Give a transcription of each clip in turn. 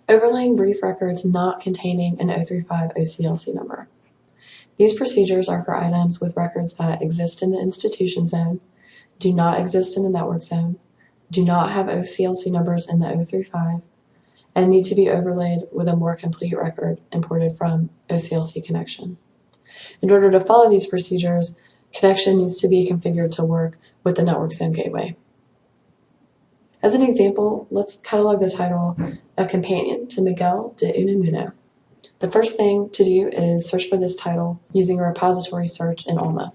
overlaying brief records not containing an 035 OCLC number. These procedures are for items with records that exist in the institution zone, do not exist in the network zone, do not have OCLC numbers in the 035, and need to be overlaid with a more complete record imported from OCLC connection. In order to follow these procedures, connection needs to be configured to work with the network zone gateway. As an example, let's catalog the title, A Companion to Miguel de Unamuno. The first thing to do is search for this title using a repository search in ALMA.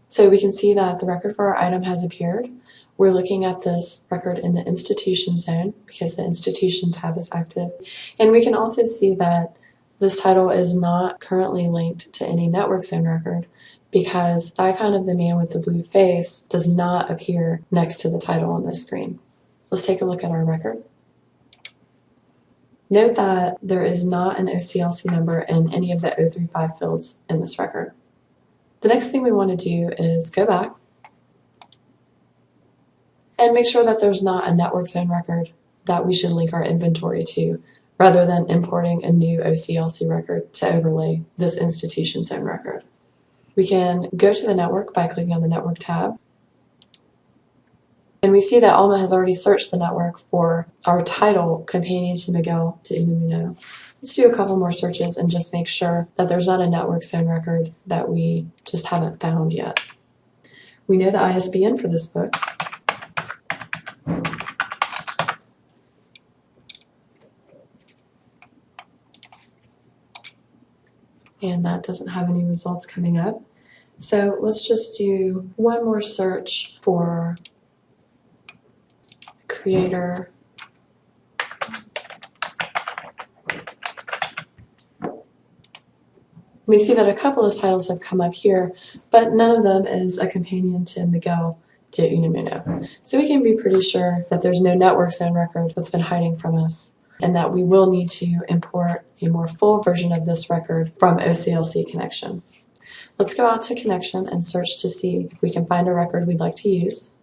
So we can see that the record for our item has appeared. We're looking at this record in the institution zone because the institution tab is active. And we can also see that this title is not currently linked to any network zone record because the icon of the man with the blue face does not appear next to the title on this screen. Let's take a look at our record. Note that there is not an OCLC number in any of the 035 fields in this record. The next thing we want to do is go back and make sure that there's not a network zone record that we should link our inventory to, rather than importing a new OCLC record to overlay this institution zone record. We can go to the network by clicking on the Network tab. And we see that ALMA has already searched the network for our title, Companion to Miguel de Unamuno. Let's do a couple more searches and just make sure that there's not a network zone record that we just haven't found yet. We know the ISBN for this book. And that doesn't have any results coming up. So let's just do one more search for creator. We see that a couple of titles have come up here, but none of them is a companion to Miguel de Unamuno. So we can be pretty sure that there's no network zone record that's been hiding from us, and that we will need to import a more full version of this record from OCLC connection. Let's go out to connection and search to see if we can find a record we'd like to use.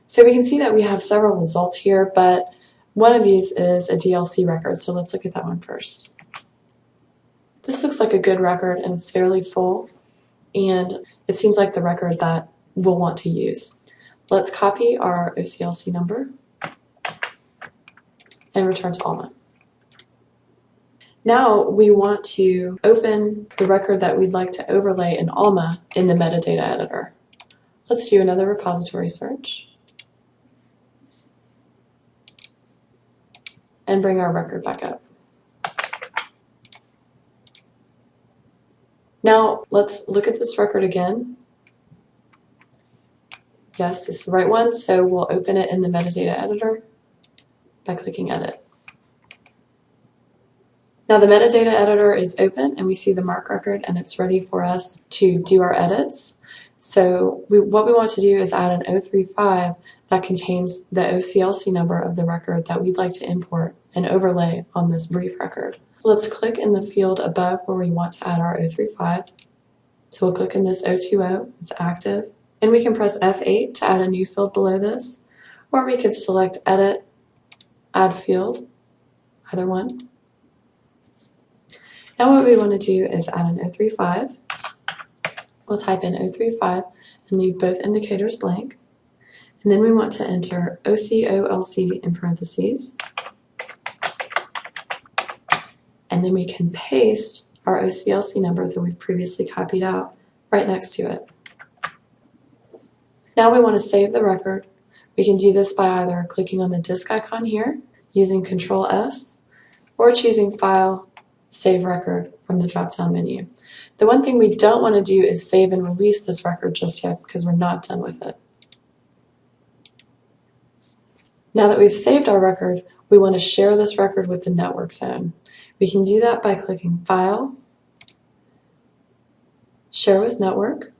So we can see that we have several results here, but one of these is a DLC record, so let's look at that one first. This looks like a good record and it's fairly full, and it seems like the record that we'll want to use. Let's copy our OCLC number and return to ALMA. Now we want to open the record that we'd like to overlay in ALMA in the metadata editor. Let's do another repository search and bring our record back up. Now let's look at this record again. Yes, this is the right one, so we'll open it in the metadata editor by clicking Edit. Now the metadata editor is open and we see the MARC record and it's ready for us to do our edits. So what we want to do is add an 035 that contains the OCLC number of the record that we'd like to import and overlay on this brief record. Let's click in the field above where we want to add our 035. So we'll click in this 020, it's active, and we can press F8 to add a new field below this, or we could select Edit, Add Field, either one. Now what we want to do is add an 035. We'll type in 035 and leave both indicators blank. And then we want to enter OCOLC in parentheses. And then we can paste our OCLC number that we've previously copied out right next to it. Now we want to save the record. We can do this by either clicking on the disk icon here, using Control-S, or choosing File, Save Record from the drop-down menu. The one thing we don't want to do is save and release this record just yet because we're not done with it. Now that we've saved our record, we want to share this record with the network zone. We can do that by clicking File, Share with Network,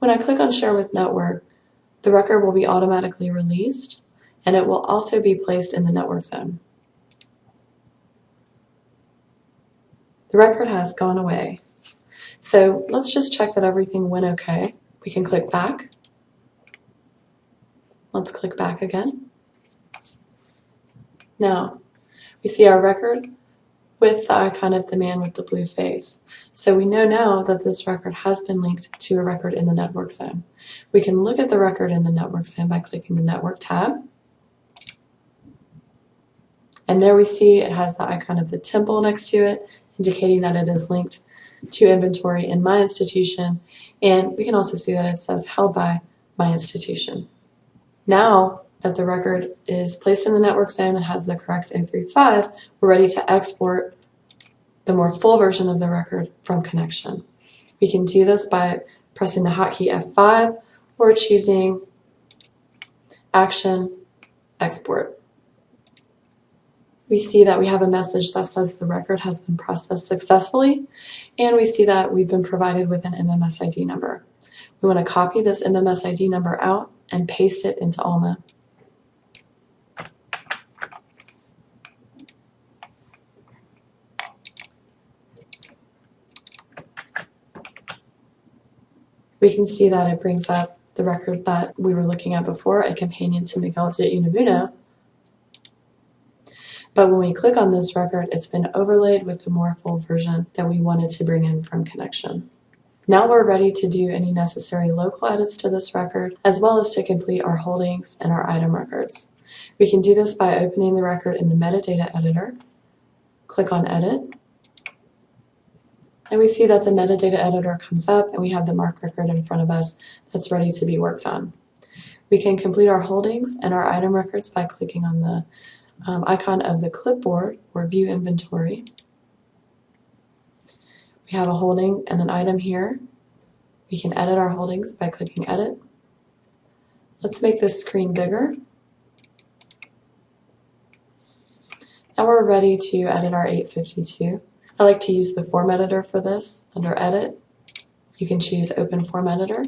When I click on Share with Network, the record will be automatically released, and it will also be placed in the network zone. The record has gone away. So let's just check that everything went okay. We can click back. Let's click back again. Now, we see our record with the icon of the man with the blue face. So we know now that this record has been linked to a record in the network zone. We can look at the record in the network zone by clicking the Network tab. And there we see it has the icon of the temple next to it, indicating that it is linked to inventory in my institution. And we can also see that it says held by my institution. Now that the record is placed in the network zone and has the correct 035, we're ready to export the more full version of the record from Connection. We can do this by pressing the hotkey F5 or choosing Action, Export. We see that we have a message that says the record has been processed successfully, and we see that we've been provided with an MMSID number. We want to copy this MMSID number out and paste it into Alma. We can see that it brings up the record that we were looking at before, a companion to Miguel de Unamuno. But when we click on this record, it's been overlaid with the more full version that we wanted to bring in from Connection. Now we're ready to do any necessary local edits to this record, as well as to complete our holdings and our item records. We can do this by opening the record in the metadata editor, click on Edit, and we see that the metadata editor comes up and we have the MARC record in front of us that's ready to be worked on. We can complete our holdings and our item records by clicking on the icon of the clipboard or View Inventory. We have a holding and an item here. We can edit our holdings by clicking Edit. Let's make this screen bigger. Now we're ready to edit our 852. I like to use the Form Editor for this. Under Edit, you can choose Open Form Editor.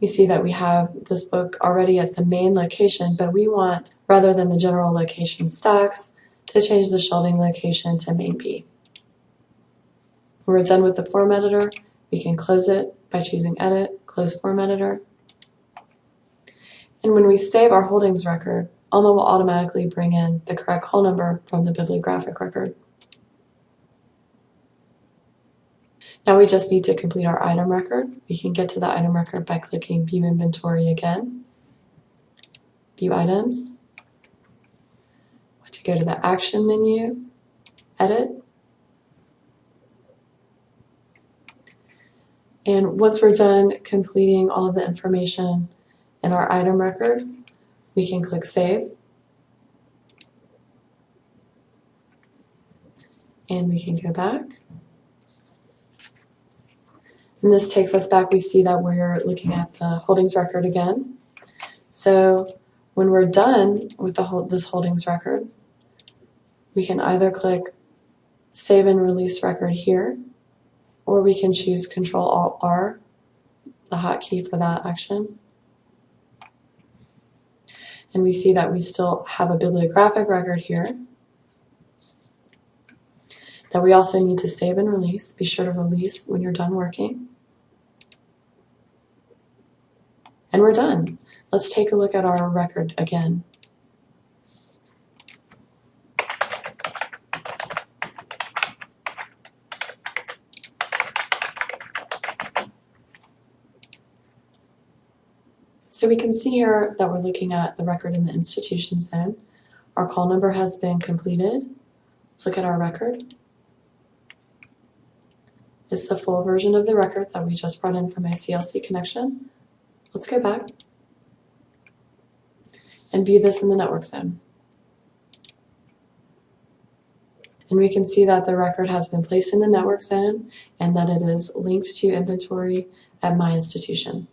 We see that we have this book already at the main location, but we want, rather than the general location stacks, to change the shelving location to main B. When we're done with the Form Editor, we can close it by choosing Edit, Close Form Editor. And when we save our holdings record, Alma will automatically bring in the correct call number from the bibliographic record. Now we just need to complete our item record. We can get to the item record by clicking View Inventory again, View Items. I want to go to the Action menu, Edit. And once we're done completing all of the information in our item record, we can click Save. And we can go back. And this takes us back. We see that we're looking at the holdings record again. So when we're done with this holdings record, we can either click Save and Release Record here, or we can choose Control-Alt-R, the hotkey for that action. And we see that we still have a bibliographic record here that we also need to save and release. Be sure to release when you're done working. And we're done. Let's take a look at our record again. So we can see here that we're looking at the record in the institution zone. Our call number has been completed. Let's look at our record. It's the full version of the record that we just brought in from ACLC Connection. Let's go back and view this in the network zone. And we can see that the record has been placed in the network zone and that it is linked to inventory at my institution.